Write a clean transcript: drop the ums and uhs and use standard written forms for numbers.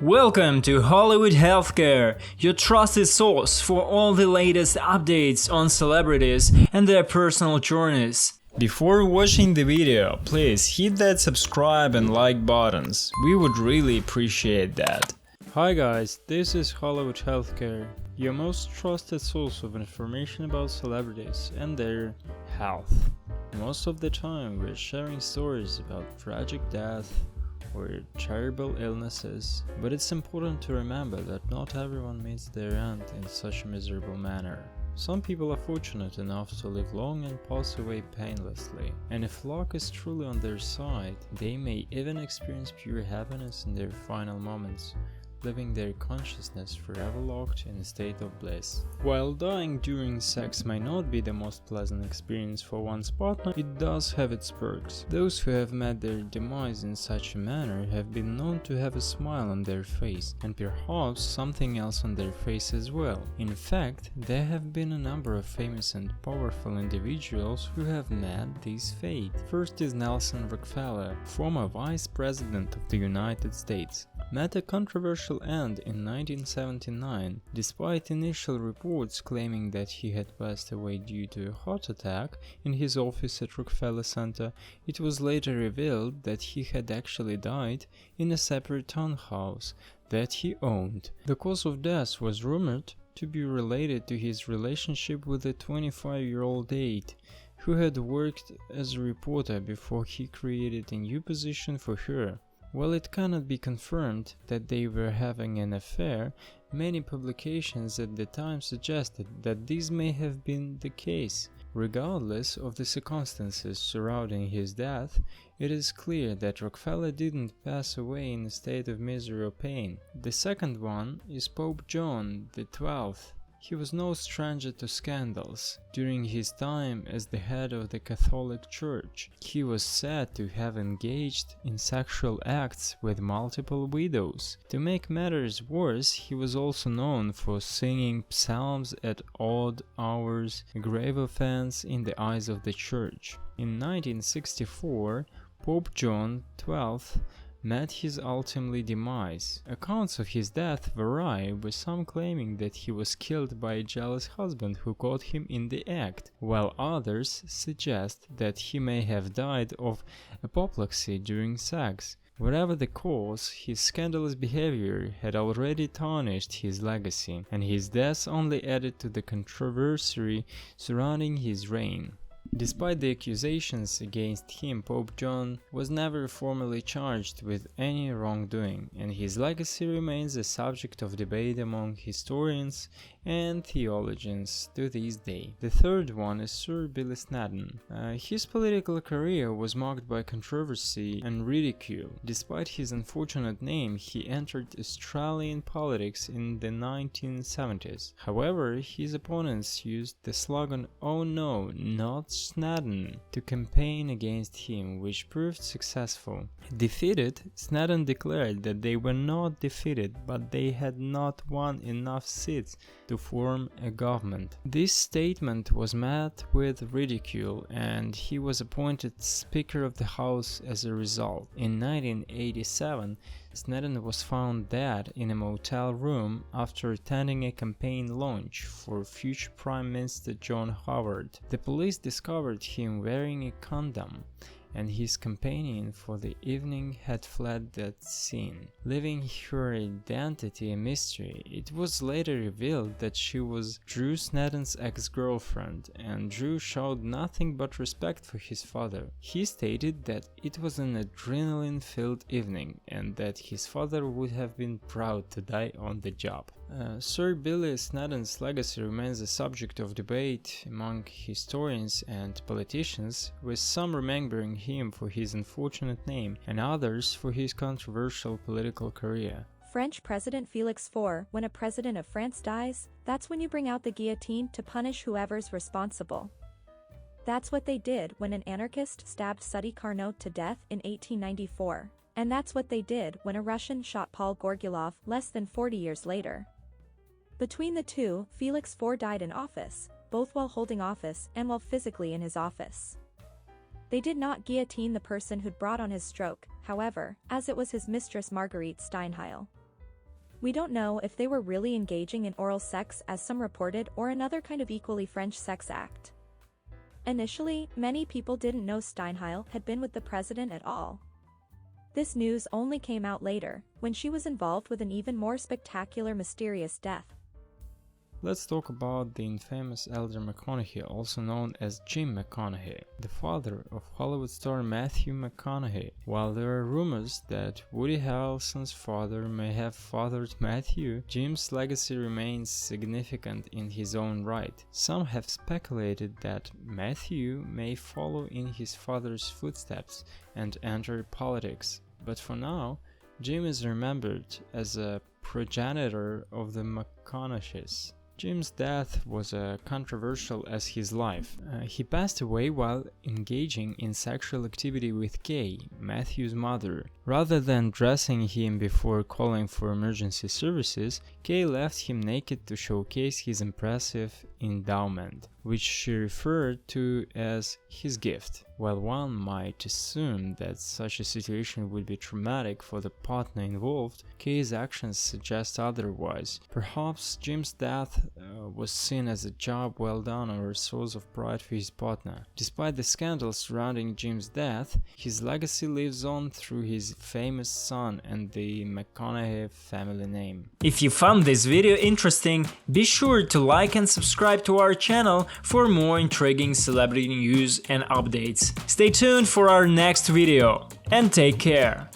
Welcome to Hollywood Healthcare, your trusted source for all the latest updates on celebrities and their personal journeys. Before watching the video, please hit that subscribe and like buttons. We would really appreciate that. Hi guys, this is Hollywood Healthcare, your most trusted source of information about celebrities and their health. Most of the time we're sharing stories about tragic death or terrible illnesses, but it's important to remember that not everyone meets their end in such a miserable manner. Some people are fortunate enough to live long and pass away painlessly, and if luck is truly on their side, they may even experience pure happiness in their final moments, living their consciousness forever locked in a state of bliss. While dying during sex may not be the most pleasant experience for one's partner, it does have its perks. Those who have met their demise in such a manner have been known to have a smile on their face, and perhaps something else on their face as well. In fact, there have been a number of famous and powerful individuals who have met this fate. First is Nelson Rockefeller, former Vice President of the United States. Met a controversial end in 1979, despite initial reports claiming that he had passed away due to a heart attack in his office at Rockefeller Center. It was later revealed that he had actually died in a separate townhouse that he owned. The cause of death was rumored to be related to his relationship with a 25-year-old aide who had worked as a reporter before he created a new position for her. While it cannot be confirmed that they were having an affair, many publications at the time suggested that this may have been the case. Regardless of the circumstances surrounding his death, it is clear that Rockefeller didn't pass away in a state of misery or pain. The second one is Pope John XII. He was no stranger to scandals. During his time as the head of the Catholic Church, he was said to have engaged in sexual acts with multiple widows. To make matters worse, he was also known for singing psalms at odd hours, a grave offense in the eyes of the Church. In 1964, Pope John XII met his ultimate demise. Accounts of his death vary, with some claiming that he was killed by a jealous husband who caught him in the act, while others suggest that he may have died of apoplexy during sex. Whatever the cause, his scandalous behavior had already tarnished his legacy, and his death only added to the controversy surrounding his reign. Despite the accusations against him, Pope John was never formally charged with any wrongdoing, and his legacy remains a subject of debate among historians and theologians to this day. The third one is Sir Billy Snedden. His political career was marked by controversy and ridicule. Despite his unfortunate name, he entered Australian politics in the 1970s. However, his opponents used the slogan "Oh no, not Snedden" to campaign against him, which proved successful. Defeated, Snedden declared that they were not defeated, but they had not won enough seats to form a government. This statement was met with ridicule, and he was appointed Speaker of the House as a result. In 1987, Snedden was found dead in a motel room after attending a campaign launch for future Prime Minister John Howard. The police discovered him wearing a condom, and his companion for the evening had fled that scene, leaving her identity a mystery. It was later revealed that she was Drew Snedden's ex-girlfriend, and Drew showed nothing but respect for his father. He stated that it was an adrenaline-filled evening, and that his father would have been proud to die on the job. Sir Billy Snedden's legacy remains a subject of debate among historians and politicians, with some remembering him for his unfortunate name and others for his controversial political career. French President Felix IV. When a president of France dies, that's when you bring out the guillotine to punish whoever's responsible. That's what they did when an anarchist stabbed Sadi Carnot to death in 1894. And that's what they did when a Russian shot Paul Gorgulov less than 40 years later. Between the two, Felix IV died in office, both while holding office and while physically in his office. They did not guillotine the person who'd brought on his stroke, however, as it was his mistress Marguerite Steinheil. We don't know if they were really engaging in oral sex as some reported or another kind of equally French sex act. Initially, many people didn't know Steinheil had been with the president at all. This news only came out later, when she was involved with an even more spectacular mysterious death. Let's talk about the infamous elder McConaughey, also known as Jim McConaughey, the father of Hollywood star Matthew McConaughey. While there are rumors that Woody Harrelson's father may have fathered Matthew, Jim's legacy remains significant in his own right. Some have speculated that Matthew may follow in his father's footsteps and enter politics, but for now, Jim is remembered as a progenitor of the McConaugheys. Jim's death was as controversial as his life. He passed away while engaging in sexual activity with Kay, Matthew's mother. Rather than dressing him before calling for emergency services, Kay left him naked to showcase his impressive endowment, which she referred to as his gift. While one might assume that such a situation would be traumatic for the partner involved, Kay's actions suggest otherwise. Perhaps Jim's death was seen as a job well done or a source of pride for his partner. Despite the scandals surrounding Jim's death, his legacy lives on through his famous son and the McConaughey family name. If you found this video interesting, be sure to like and subscribe to our channel for more intriguing celebrity news and updates. Stay tuned for our next video, and take care!